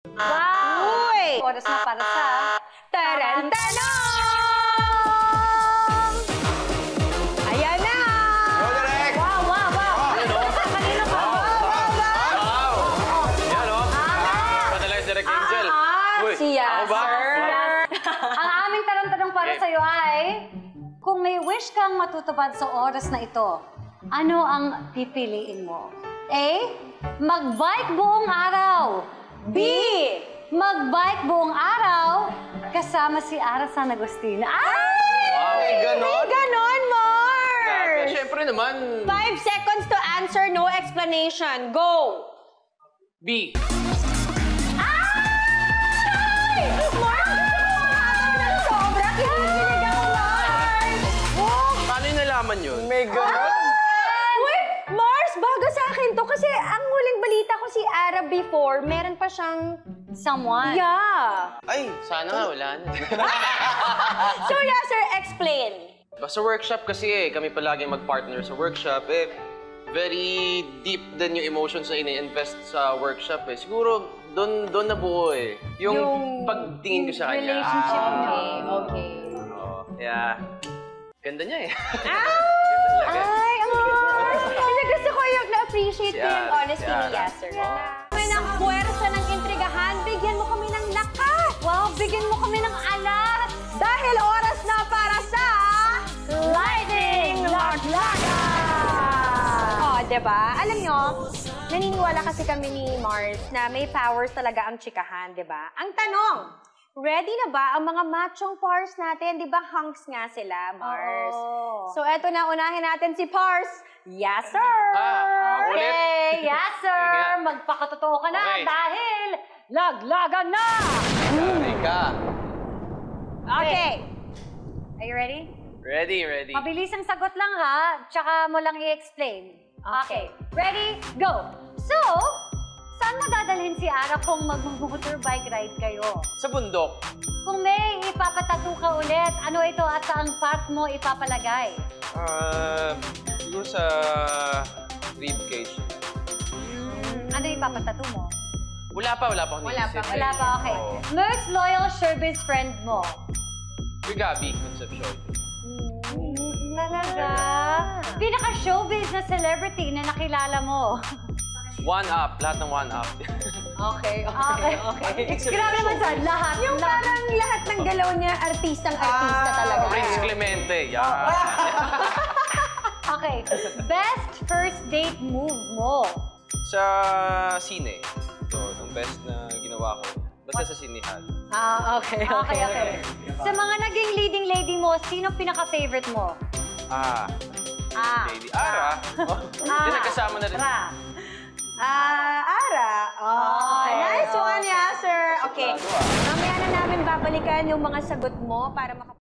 Wow! Uy! Oras na para sa Tarantanong! Ayan na! Go, direct! Wow, wow, wow! Kanino ka? Wow! Yan, o. Padala yung Direct Angel. Uy, Siya, ako ba? sir. Ang aming tanong para Okay. sa'yo ay, kung may wish kang matutupad sa oras na ito, ano ang pipiliin mo? A. Mag-bike buong araw. B. Mag-bike buong araw kasama si Ara San Agustin. Ay! Wow, may ganon? Ganon, Grabe, Mars! syempre naman. 5 seconds to answer, no explanation. Go! B. Ay! Mars! Ng sobra, kinikilig ako, Mars! Paano yung nalaman yun? May ganon. Wait, Mars, bago sa akin to kasi ang huling balita ko si Ara before, meron pa siyang Someone. yeah. Ay, sana nga wala na. So yeah, sir, explain. Sa workshop kasi kami palaging mag-partner sa workshop very deep din yung emotions na ini-invest sa workshop Siguro doon nabuo Yung pagtingin ko sa kanya. Relationship niyo. Okay. Yeah. Ganda niya Ay, ang Mars! Kasi gusto ko yung na-appreciate ko yung Yeah, honesty ni yeah. Yasser. Kami ng puwersa ng intrigahan, bigyan mo kami ng lakas! Wow, bigyan mo kami ng alas! Dahil oras na para sa Lightning Laglaga! Oh, diba? Alam nyo, naniniwala kasi kami ni Mars na may powers talaga ang chikahan, diba? Ang tanong, ready na ba ang mga machong Pars natin? Di ba hunks nga sila, Mars? Oo. So, eto na, unahin natin si Pars. Yes, sir! Ulit. Okay, yes sir! Sige. Magpakatotoo ka na Okay. dahil laglagan na! Sorry ka. Okay. Are you ready? Ready. Mabilis ang sagot lang ha, tsaka mo lang i-explain. Okay. Ready? Go! So, saan mo dadalhin si Ara kung mag-motorbike ride kayo? Sa bundok. Kung may ipapatattoo ka ulit, ano ito at saang part mo ipapalagay? Siguro sa ribcage. Ano ipapatattoo mo? Wala pa akong iniisip. Wala pa, okay. Oo. Most loyal showbiz friend mo? Si Gabby Concepcion. Talaga? Pinaka-showbiz na celebrity na nakilala mo? One Up. Lahat ng One Up. Okay. Grabe naman sa lahat. Yung parang lahat ng galaw niya, artistang-artista talaga. Prince Clemente. Yeah. Okay. Best first date move mo? Sa sine. So, yung best na ginawa ko. Basta sa sinehan. Okay. Sa mga naging leading lady mo, sino pinaka-favorite mo? Lady Ara. Hindi nagkasama na rin. Ra. Ara. Okay. Nice one, Yasser. Okay. Sigurado, Mamaya na namin babalikan yung mga sagot mo para